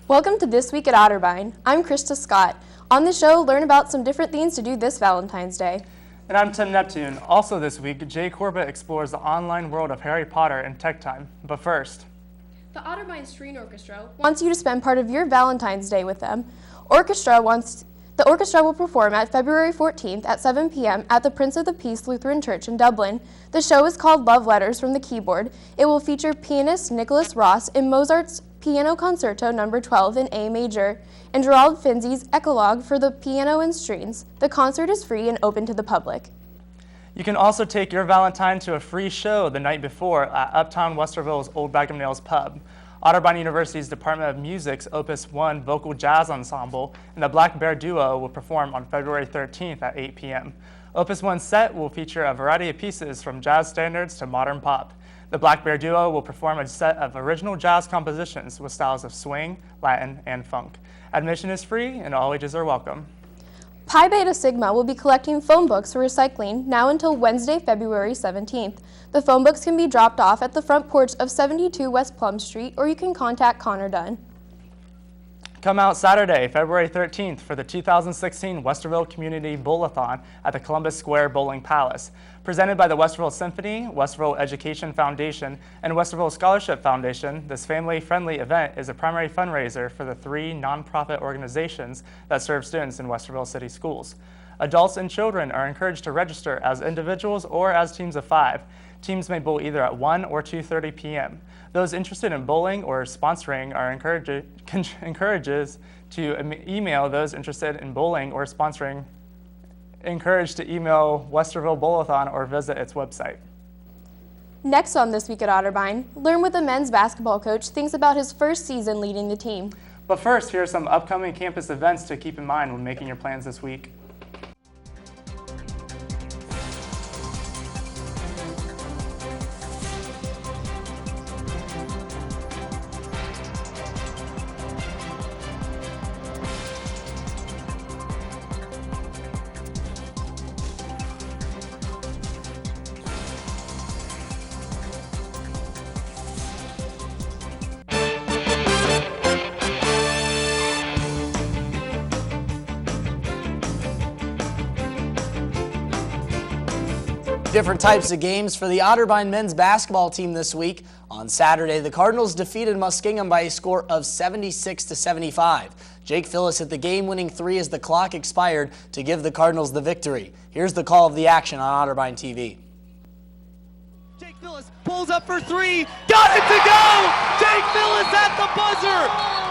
Welcome to This Week at Otterbein. I'm Krista Scott. On the show, learn about some different things to do this Valentine's Day. And I'm Tim Neptune. Also this week, Jay Corbett explores the online world of Harry Potter in Tech Time. But first, the Otterbein String Orchestra wants you to spend part of your Valentine's Day with them. The orchestra will perform at February 14th at 7 p.m. at the Prince of the Peace Lutheran Church in Dublin. The show is called Love Letters from the Keyboard. It will feature pianist Nicholas Ross in Mozart's Piano Concerto No. 12 in A major, and Gerald Finzi's Eclogue for the piano and strings. The concert is free and open to the public. You can also take your Valentine to a free show the night before at Uptown Westerville's Old Bag of Nails pub. Otterbein University's Department of Music's Opus 1 Vocal Jazz Ensemble and the Black Bear Duo will perform on February 13th at 8 p.m. Opus 1's set will feature a variety of pieces from jazz standards to modern pop. The Black Bear Duo will perform a set of original jazz compositions with styles of swing, Latin, and funk. Admission is free and all ages are welcome. Pi Beta Sigma will be collecting phone books for recycling now until Wednesday, February 17th. The phone books can be dropped off at the front porch of 72 West Plum Street, or you can contact Connor Dunn. Come out Saturday, February 13th for the 2016 Westerville Community Bowl-a-thon at the Columbus Square Bowling Palace. Presented by the Westerville Symphony, Westerville Education Foundation, and Westerville Scholarship Foundation, this family-friendly event is a primary fundraiser for the 3 nonprofit organizations that serve students in Westerville City Schools. Adults and children are encouraged to register as individuals or as teams of 5. Teams may bowl either at 1 or 2:30 p.m. Those interested in bowling or sponsoring are encouraged to email those interested in bowling or sponsoring. Encouraged to email Westerville Bowl-a-thon or visit its website. Next on This Week at Otterbein, learn what the men's basketball coach thinks about his first season leading the team. But first, here are some upcoming campus events to keep in mind when making your plans this week. Different types of games for the Otterbein men's basketball team this week. On Saturday, the Cardinals defeated Muskingum by a score of 76-75. Jake Phillips hit the game-winning 3 as the clock expired to give the Cardinals the victory. Here's the call of the action on Otterbein TV. Jake Phillips pulls up for 3, got it to go! Jake Phillips at the buzzer,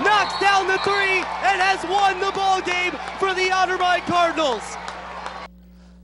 knocks down the 3, and has won the ball game for the Otterbein Cardinals.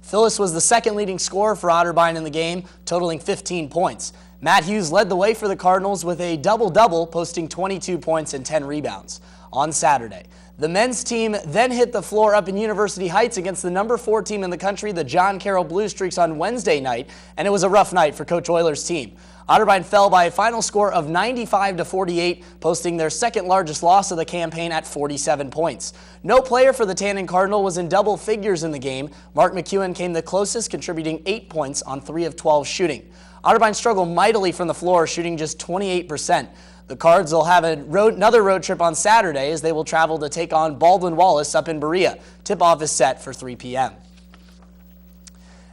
Phillips was the second leading scorer for Otterbein in the game, totaling 15 points. Matt Hughes led the way for the Cardinals with a double-double, posting 22 points and 10 rebounds. On Saturday, the men's team then hit the floor up in University Heights against the number 4 team in the country, the John Carroll Blue Streaks, on Wednesday night, and it was a rough night for Coach Euler's team. Otterbein fell by a final score of 95-48, posting their second largest loss of the campaign at 47 points. No player for the Tannen Cardinal was in double figures in the game. Mark McEwen came the closest, contributing 8 points on 3 of 12 shooting. Otterbein struggled mightily from the floor, shooting just 28%. The Cards will have another road trip on Saturday as they will travel to take on Baldwin Wallace up in Berea. Tip-off is set for 3 p.m.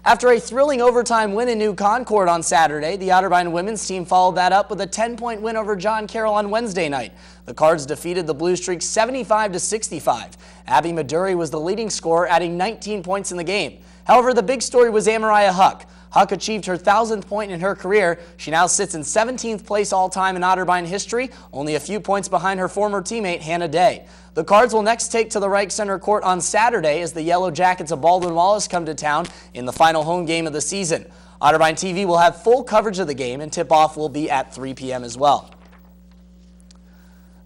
After a thrilling overtime win in New Concord on Saturday, the Otterbein women's team followed that up with a 10-point win over John Carroll on Wednesday night. The Cards defeated the Blue Streaks 75-65. Abby Maduri was the leading scorer, adding 19 points in the game. However, the big story was Amariah Huck. Huck achieved her 1,000th point in her career. She now sits in 17th place all-time in Otterbein history, only a few points behind her former teammate Hannah Day. The Cards will next take to the Reich Center Court on Saturday as the Yellow Jackets of Baldwin Wallace come to town in the final home game of the season. Otterbein TV will have full coverage of the game, and tip-off will be at 3 p.m. as well.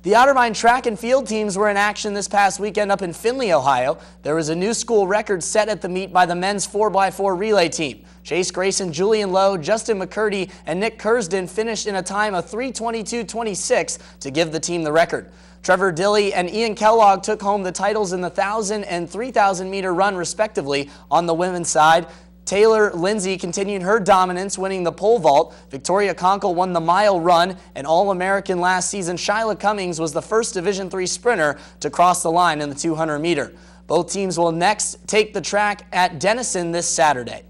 The Otterbein track and field teams were in action this past weekend up in Findlay, Ohio. There was a new school record set at the meet by the men's 4x4 relay team. Chase Grayson, Julian Lowe, Justin McCurdy, and Nick Kursden finished in a time of 3:22.26 to give the team the record. Trevor Dilley and Ian Kellogg took home the titles in the 1,000 and 3,000 meter run respectively. On the women's side, Taylor Lindsay continued her dominance, winning the pole vault. Victoria Conkle won the mile run, and All-American last season Shyla Cummings was the first Division III sprinter to cross the line in the 200-meter. Both teams will next take the track at Denison this Saturday.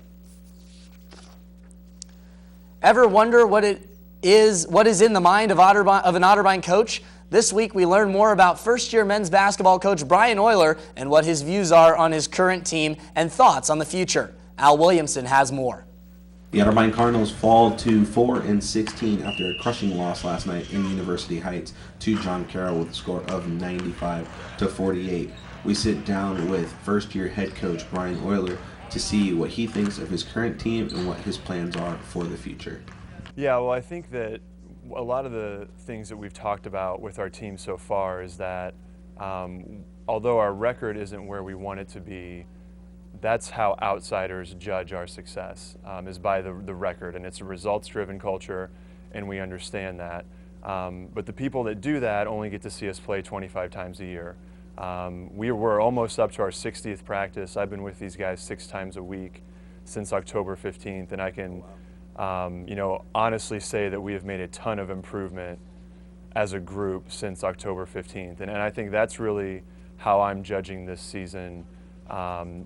Ever wonder what is in the mind of an Otterbein coach? This week we learn more about first-year men's basketball coach Brian Euler and what his views are on his current team and thoughts on the future. Al Williamson has more. The Otterbein Cardinals fall to 4-16 after a crushing loss last night in University Heights to John Carroll with a score of 95-48. We sit down with first-year head coach Brian Euler to see what he thinks of his current team and what his plans are for the future. Yeah, well, I think that a lot of the things that we've talked about with our team so far is that although our record isn't where we want it to be, that's how outsiders judge our success, is by the record. And it's a results-driven culture, and we understand that. But the people that do that only get to see us play 25 times a year. We're almost up to our 60th practice. I've been with these guys 6 times a week since October 15th, and I can honestly say that we have made a ton of improvement as a group since October 15th. And I think that's really how I'm judging this season,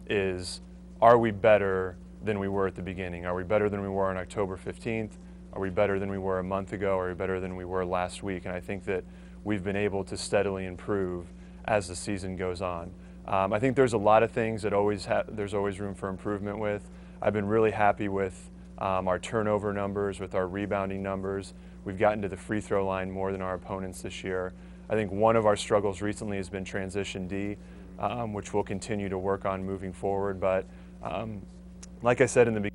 is are we better than we were at the beginning? Are we better than we were on October 15th? Are we better than we were a month ago? Are we better than we were last week? And I think that we've been able to steadily improve as the season goes on. I think there's a lot of things that there's always room for improvement with. I've been really happy with our turnover numbers, with our rebounding numbers. We've gotten to the free throw line more than our opponents this year. I think one of our struggles recently has been transition D, which we'll continue to work on moving forward. But like I said in the beginning,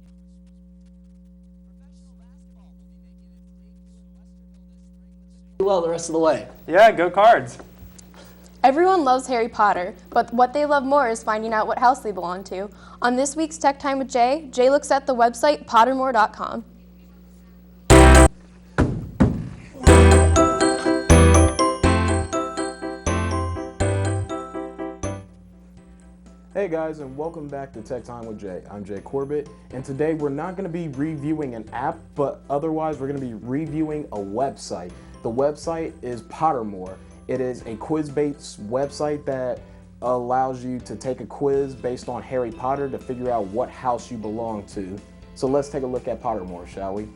Well, the rest of the way. Yeah, go Cards. Everyone loves Harry Potter, but what they love more is finding out what house they belong to. On this week's Tech Time with Jay, Jay looks at the website pottermore.com. Hey guys, and welcome back to Tech Time with Jay. I'm Jay Corbett, and today we're not going to be reviewing an app, but otherwise we're going to be reviewing a website. The website is Pottermore. It is a quiz-based website that allows you to take a quiz based on Harry Potter to figure out what house you belong to. So let's take a look at Pottermore, shall we?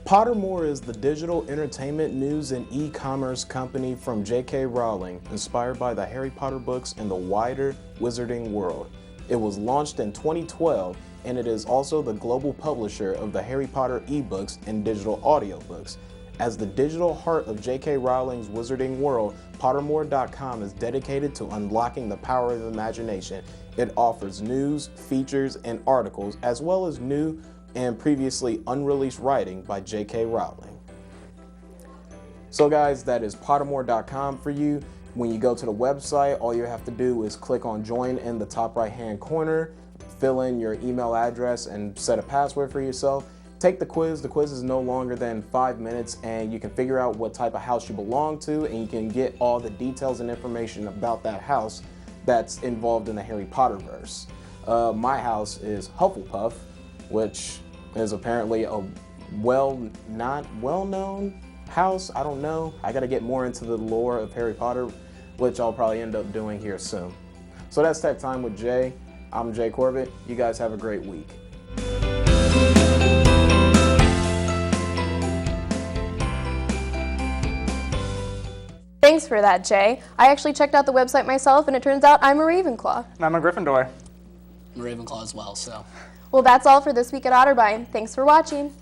Pottermore is the digital entertainment news and e-commerce company from J.K. Rowling, inspired by the Harry Potter books and the wider wizarding world. It was launched in 2012, and it is also the global publisher of the Harry Potter ebooks and digital audiobooks. As the digital heart of J.K. Rowling's wizarding world, Pottermore.com is dedicated to unlocking the power of imagination. It offers news, features, and articles, as well as new and previously unreleased writing by J.K. Rowling. So guys, that is Pottermore.com for you. When you go to the website, all you have to do is click on Join in the top right-hand corner, fill in your email address, and set a password for yourself. Take the quiz. The quiz is no longer than 5 minutes, and you can figure out what type of house you belong to, and you can get all the details and information about that house that's involved in the Harry Potter verse. My house is Hufflepuff, which is apparently a not well-known house. I don't know. I got to get more into the lore of Harry Potter, which I'll probably end up doing here soon. So that's Tech Time with Jay. I'm Jay Corbett. You guys have a great week. Thanks for that, Jay. I actually checked out the website myself, and it turns out I'm a Ravenclaw. And I'm a Gryffindor. I'm Ravenclaw as well, so. Well, that's all for this week at Otterbein. Thanks for watching.